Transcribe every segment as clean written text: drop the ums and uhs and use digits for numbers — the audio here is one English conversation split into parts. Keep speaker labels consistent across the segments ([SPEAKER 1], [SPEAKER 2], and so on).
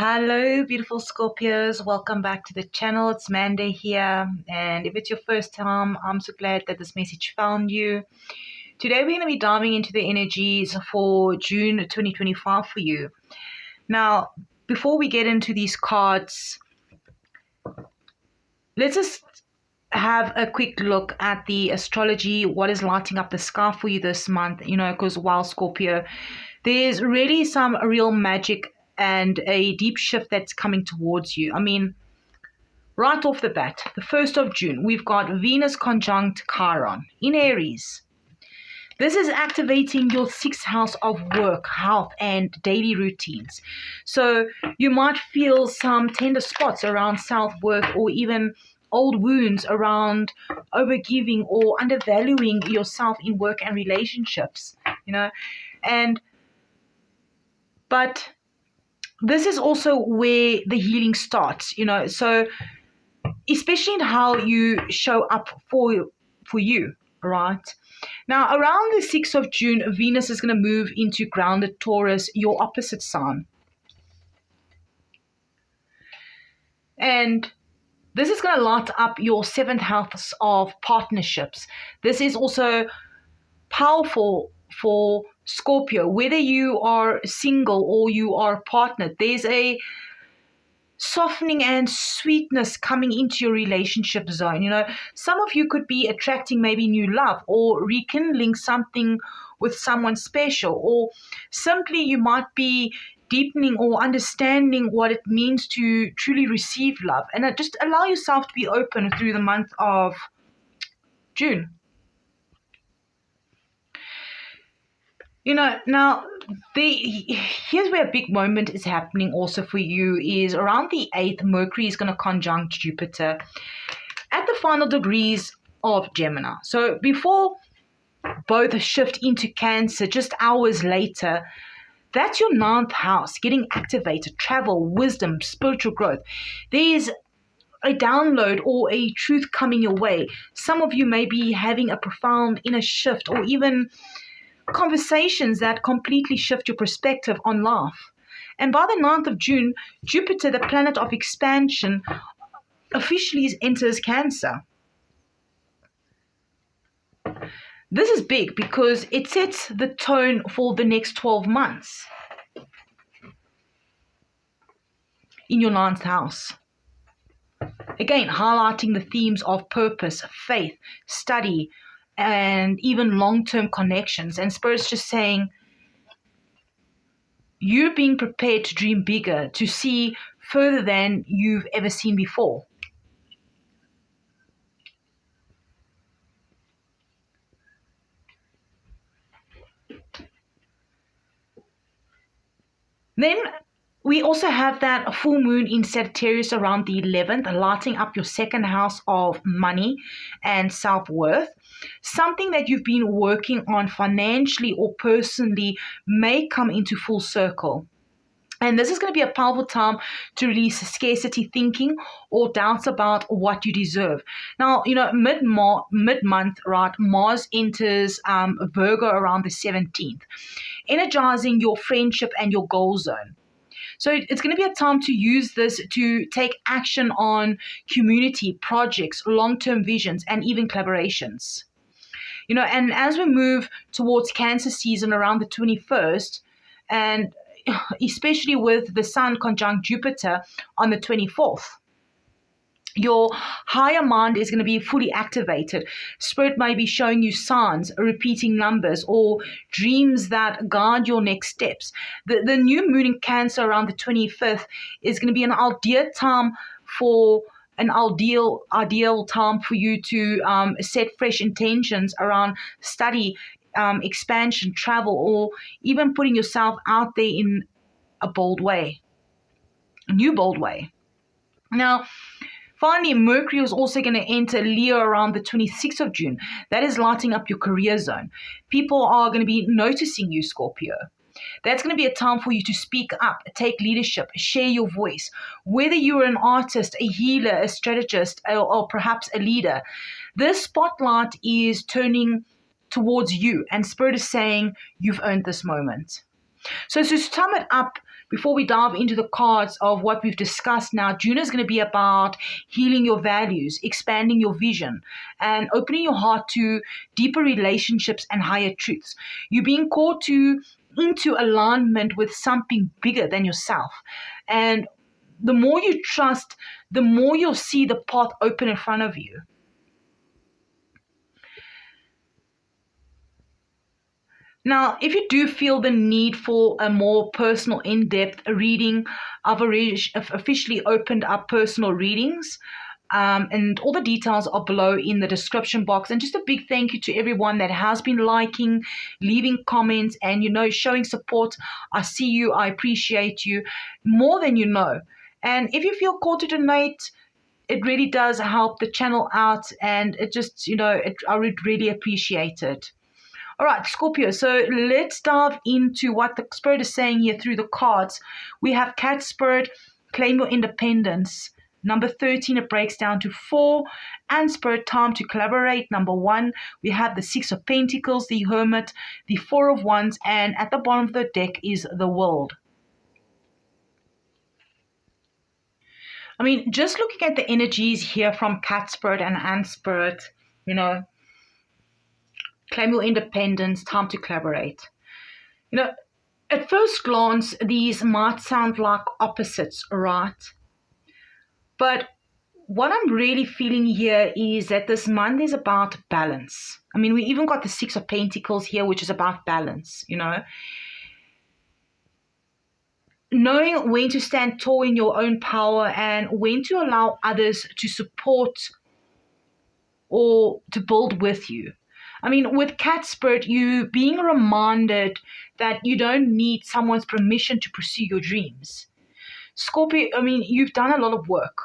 [SPEAKER 1] Hello, beautiful Scorpios. Welcome back to the channel. It's Mandy here. And if it's your first time, I'm so glad that this message found you. Today, we're going to be diving into the energies for June 2025 for you. Now, before we get into these cards, let's just have a quick look at the astrology, what is lighting up the sky for you this month, because while Scorpio, there's really some real magic and a deep shift that's coming towards you. I mean, right off the bat, the 1st of June, we've got Venus conjunct Chiron in Aries. This is activating your 6th house of work, health, and daily routines. So you might feel some tender spots around self-worth or even old wounds around overgiving or undervaluing yourself in work and relationships, but this is also where the healing starts, so especially in how you show up for you, right? Now, around the 6th of June, Venus is going to move into grounded Taurus, your opposite sign. And this is going to light up your 7th house of partnerships. This is also powerful for Scorpio, whether you are single or you are partnered. There's a softening and sweetness coming into your relationship zone. Some of you could be attracting maybe new love or rekindling something with someone special, or simply you might be deepening or understanding what it means to truly receive love. And just allow yourself to be open through the month of June. Now here's where a big moment is happening also for you is around the 8th, Mercury is going to conjunct Jupiter at the final degrees of Gemini. So before both shift into Cancer, just hours later, that's your 9th house getting activated, travel, wisdom, spiritual growth. There's a download or a truth coming your way. Some of you may be having a profound inner shift or even conversations that completely shift your perspective on life. And by the 9th of June, Jupiter, the planet of expansion, officially enters Cancer. This is big because it sets the tone for the next 12 months in your 9th house. Again, highlighting the themes of purpose, faith, study, and even long-term connections. And Spirit's just saying, you're being prepared to dream bigger, to see further than you've ever seen before. Then we also have that full moon in Sagittarius around the 11th, lighting up your 2nd house of money and self-worth. Something that you've been working on financially or personally may come into full circle. And this is going to be a powerful time to release scarcity thinking or doubts about what you deserve. Now, mid-month, right, Mars enters Virgo around the 17th, energizing your friendship and your goal zone. So it's going to be a time to use this to take action on community projects, long-term visions, and even collaborations. And as we move towards Cancer season around the 21st, and especially with the Sun conjunct Jupiter on the 24th, your higher mind is going to be fully activated. Spirit may be showing you signs, repeating numbers, or dreams that guide your next steps. The new moon in Cancer around the 25th is going to be an ideal time for you to set fresh intentions around study, expansion, travel, or even putting yourself out there in a new bold way. Now, finally, Mercury is also going to enter Leo around the 26th of June. That is lighting up your career zone. People are going to be noticing you, Scorpio. That's going to be a time for you to speak up, take leadership, share your voice. Whether you're an artist, a healer, a strategist, or perhaps a leader, this spotlight is turning towards you, and Spirit is saying you've earned this moment. So to sum it up, before we dive into the cards of what we've discussed now, June is going to be about healing your values, expanding your vision, and opening your heart to deeper relationships and higher truths. You're being called into alignment with something bigger than yourself. And the more you trust, the more you'll see the path open in front of you. Now, if you do feel the need for a more personal, in-depth reading, I've officially opened up personal readings. And all the details are below in the description box. And just a big thank you to everyone that has been liking, leaving comments, and, showing support. I see you. I appreciate you more than you know. And if you feel called to donate, it really does help the channel out. And it just, I would really appreciate it. All right, Scorpio. So let's dive into what the spirit is saying here through the cards. We have Cat Spirit, claim your independence. Number 13, it breaks down to 4. And Spirit, time to collaborate. Number 1, we have the 6 of Pentacles, the Hermit, the 4 of Wands, and at the bottom of the deck is the World. I mean, just looking at the energies here from Cat Spirit and Ant Spirit, claim your independence, time to collaborate. At first glance, these might sound like opposites, right? But what I'm really feeling here is that this month is about balance. I mean, we even got the 6 of Pentacles here, which is about balance, Knowing when to stand tall in your own power and when to allow others to support or to build with you. I mean, with Cat Spirit, you being reminded that you don't need someone's permission to pursue your dreams. Scorpio, I mean, you've done a lot of work.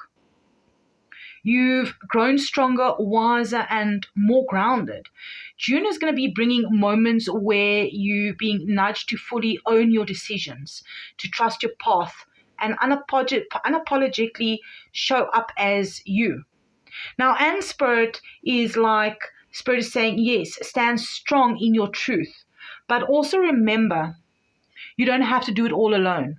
[SPEAKER 1] You've grown stronger, wiser, and more grounded. June is going to be bringing moments where you're being nudged to fully own your decisions, to trust your path, and unapologetically show up as you. Now, and Spirit is like, Spirit is saying, yes, stand strong in your truth, but also remember, you don't have to do it all alone.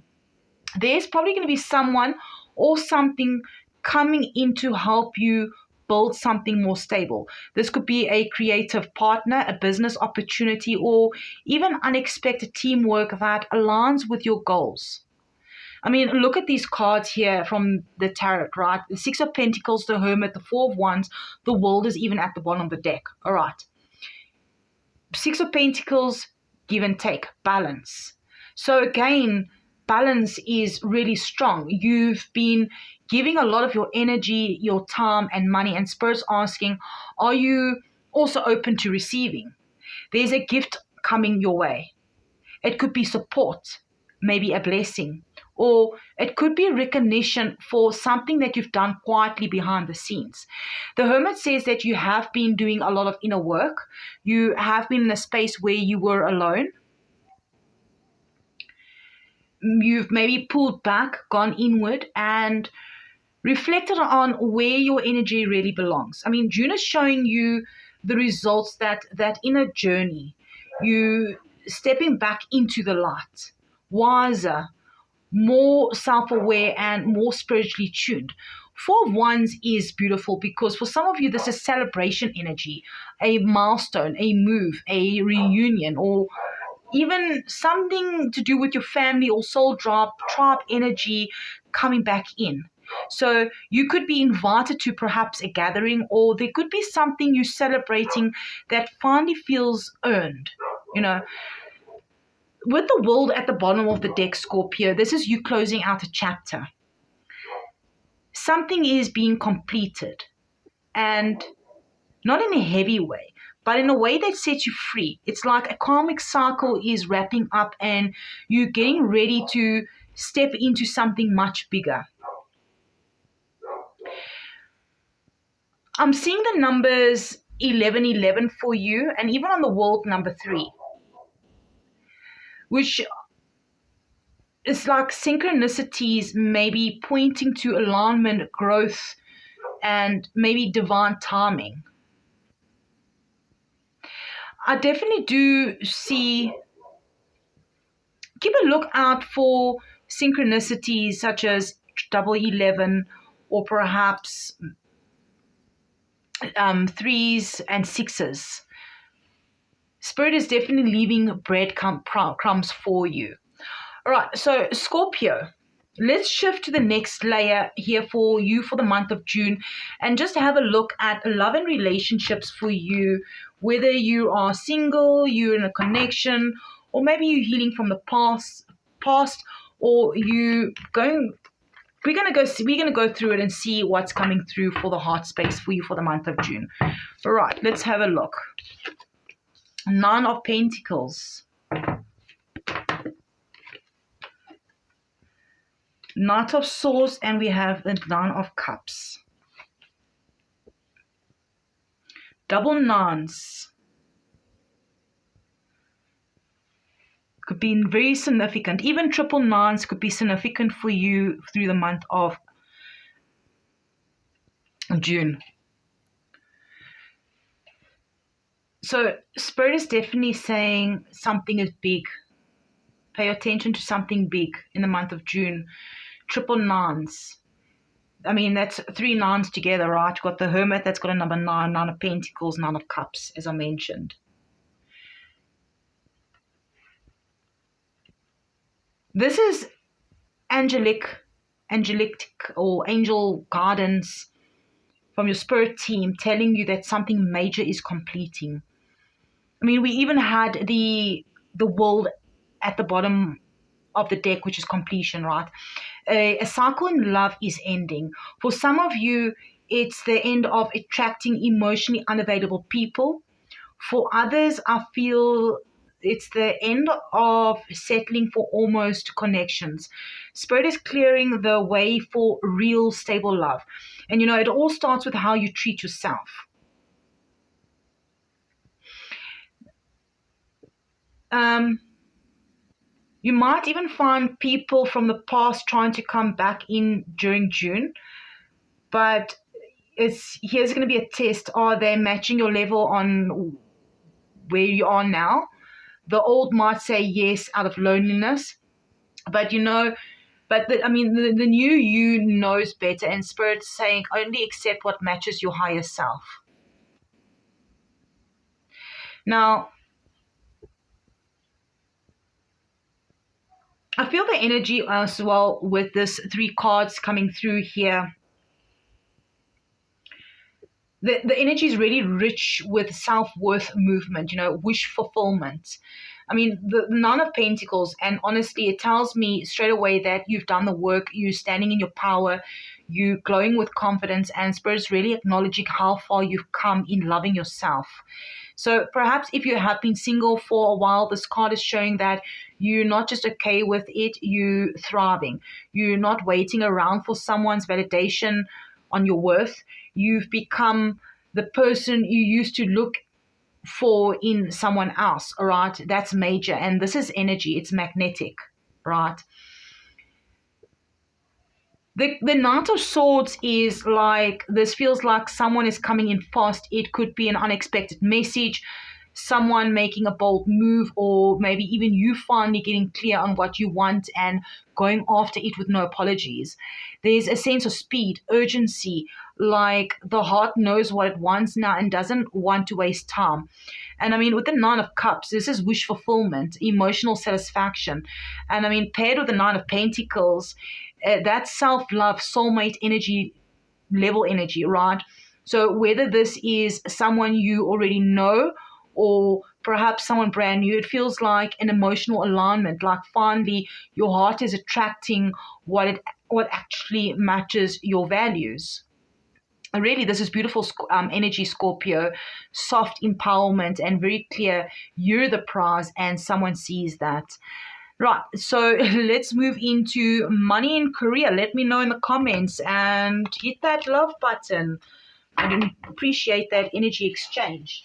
[SPEAKER 1] There's probably going to be someone or something coming in to help you build something more stable. This could be a creative partner, a business opportunity, or even unexpected teamwork that aligns with your goals. I mean, look at these cards here from the tarot, right? The 6 of Pentacles, the Hermit, the 4 of Wands, the World is even at the bottom of the deck. All right. 6 of Pentacles, give and take, balance. So again, balance is really strong. You've been giving a lot of your energy, your time, and money, and Spirit's asking, are you also open to receiving? There's a gift coming your way. It could be support, maybe a blessing, or it could be recognition for something that you've done quietly behind the scenes. The Hermit says that you have been doing a lot of inner work. You have been in a space where you were alone. You've maybe pulled back, gone inward, and reflected on where your energy really belongs. I mean, June is showing you the results that inner journey. You stepping back into the light, wiser, more self-aware, and more spiritually tuned. 4 of Wands is beautiful because for some of you, this is celebration energy, a milestone, a move, a reunion, or even something to do with your family or soul tribe energy coming back in. So you could be invited to perhaps a gathering, or there could be something you're celebrating that finally feels earned, With the World at the bottom of the deck, Scorpio, this is you closing out a chapter. Something is being completed, and not in a heavy way, but in a way that sets you free. It's like a karmic cycle is wrapping up and you're getting ready to step into something much bigger. I'm seeing the numbers 1111 for you, and even on the World, number 3, which is like synchronicities maybe pointing to alignment, growth, and maybe divine timing. I definitely do see, keep a look out for synchronicities such as double 11, or perhaps threes and sixes. Spirit is definitely leaving breadcrumbs for you. All right, so Scorpio, let's shift to the next layer here for you for the month of June and just have a look at love and relationships for you, whether you are single, you're in a connection, or maybe you're healing from the past, or you going. We're gonna go through it and see what's coming through for the heart space for you for the month of June. All right, let's have a look. Nine of Pentacles. Knight of Swords, and we have the Nine of Cups. Double nines. Could be very significant. Even triple nines could be significant for you through the month of June. So Spirit is definitely saying something is big. Pay attention to something big in the month of June. Triple nines. I mean, that's three nines together, right? You've got the Hermit, that's got a number 9, Nine of Pentacles, Nine of Cups, as I mentioned. This is angelic or angel guidance from your spirit team telling you that something major is completing. I mean, we even had the world at the bottom of the deck, which is completion, right? A cycle in love is ending. For some of you, it's the end of attracting emotionally unavailable people. For others, I feel it's the end of settling for almost connections. Spirit is clearing the way for real, stable love. And you know, it all starts with how you treat yourself. You might even find people from the past trying to come back in during June, but here's going to be a test. Are they matching your level on where you are now? The old might say yes out of loneliness, but you know, the new you knows better, and Spirit's saying only accept what matches your higher self. Now, I feel the energy as well with this 3 cards coming through here. The energy is really rich with self-worth movement, you know, wish fulfillment. I mean, the Nine of Pentacles, and honestly, it tells me straight away that you've done the work, you're standing in your power, you glowing with confidence, and Spirit's really acknowledging how far you've come in loving yourself. So perhaps if you have been single for a while, this card is showing that you're not just okay with it, you're thriving. You're not waiting around for someone's validation on your worth. You've become the person you used to look for in someone else, all right? That's major. And this is energy. It's magnetic, right? The Knight of Swords is like, this feels like someone is coming in fast. It could be an unexpected message, someone making a bold move, or maybe even you finally getting clear on what you want and going after it with no apologies. There's a sense of speed, urgency, like the heart knows what it wants now and doesn't want to waste time. And I mean, with the Nine of Cups, this is wish fulfillment, emotional satisfaction. And I mean, paired with the Nine of Pentacles, that self-love, soulmate energy, level energy, right? So whether this is someone you already know or perhaps someone brand new, it feels like an emotional alignment, like finally your heart is attracting what actually matches your values. Really, this is beautiful energy, Scorpio, soft empowerment, and very clear you're the prize and someone sees that. Right, so let's move into money and career. Let me know in the comments and hit that love button. I didn't appreciate that energy exchange.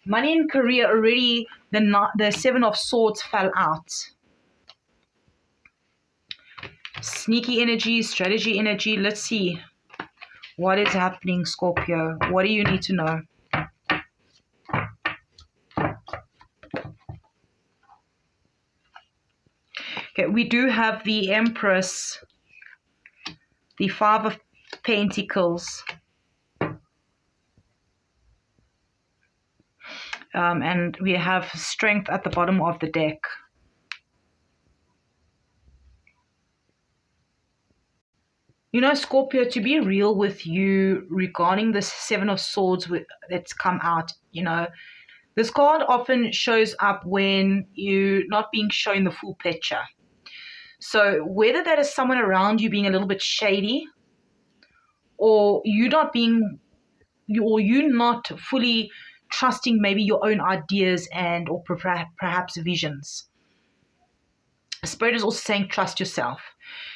[SPEAKER 1] Money and career, already the Seven of Swords fell out. Sneaky energy, strategy energy. Let's see what is happening, Scorpio. What do you need to know? Okay, we do have the Empress, the Five of Pentacles, and we have Strength at the bottom of the deck. You know, Scorpio, to be real with you regarding the Seven of Swords that's come out, you know, this card often shows up when you're not being shown the full picture. So whether that is someone around you being a little bit shady, or you not fully trusting maybe your own ideas and or perhaps visions. Spirit is also saying trust yourself.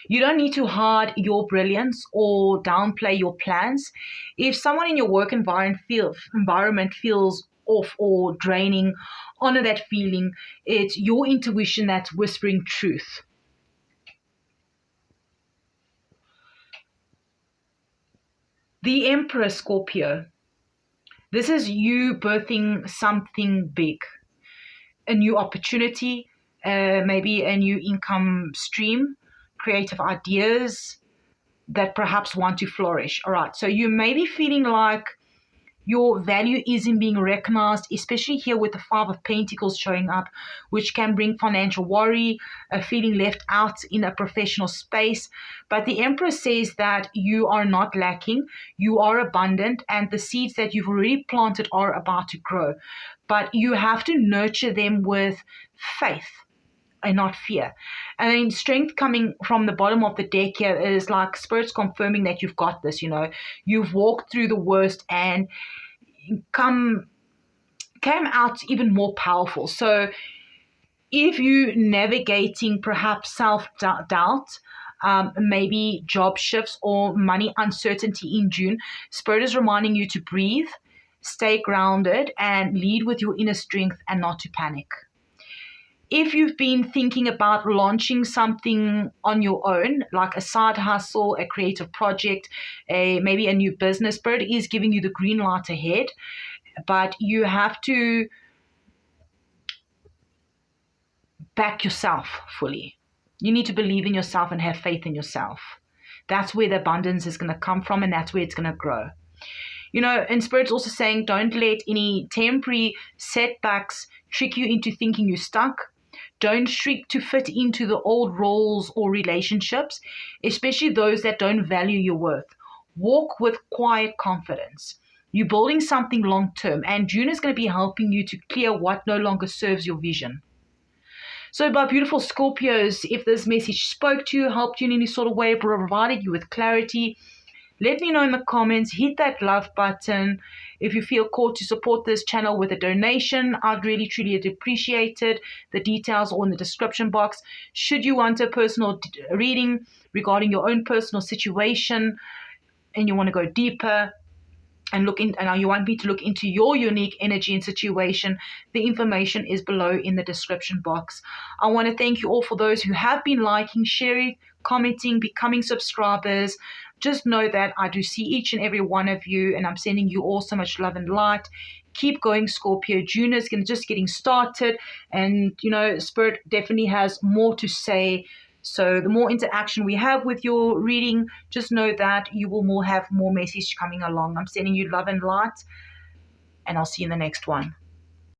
[SPEAKER 1] You don't need to hide your brilliance or downplay your plans. If someone in your work environment feels off or draining, honor that feeling. It's your intuition that's whispering truth. The Emperor, Scorpio. This is you birthing something big, a new opportunity, maybe a new income stream, creative ideas that perhaps want to flourish. All right, so you may be feeling like your value isn't being recognized, especially here with the Five of Pentacles showing up, which can bring financial worry, a feeling left out in a professional space. But the Emperor says that you are not lacking, you are abundant, and the seeds that you've already planted are about to grow. But you have to nurture them with faith and not fear. And then strength coming from the bottom of the deck here is like Spirit's confirming that you've got this, you know. You've walked through the worst and came out even more powerful. So if you navigating perhaps self-doubt, maybe job shifts or money uncertainty in June, Spirit is reminding you to breathe, stay grounded, and lead with your inner strength and not to panic. If you've been thinking about launching something on your own, like a side hustle, a creative project, maybe a new business, Spirit is giving you the green light ahead, but you have to back yourself fully. You need to believe in yourself and have faith in yourself. That's where the abundance is going to come from, and that's where it's going to grow. You know, and Spirit's also saying don't let any temporary setbacks trick you into thinking you're stuck. Don't shrink to fit into the old roles or relationships, especially those that don't value your worth. Walk with quiet confidence. You're building something long term, and June is going to be helping you to clear what no longer serves your vision. So, my beautiful Scorpios, if this message spoke to you, helped you in any sort of way, provided you with clarity, let me know in the comments. Hit that love button. If you feel called to support this channel with a donation, I'd really, truly appreciate it. The details are in the description box. Should you want a personal reading regarding your own personal situation and you want to go deeper and you want me to look into your unique energy and situation, the information is below in the description box. I want to thank you all for those who have been liking, sharing, commenting, becoming subscribers. Just know that I do see each and every one of you, and I'm sending you all so much love and light. Keep going, Scorpio. June is just getting started, and you know, Spirit definitely has more to say. So the more interaction we have with your reading, just know that you will have more message coming along. I'm sending you love and light, and I'll see you in the next one.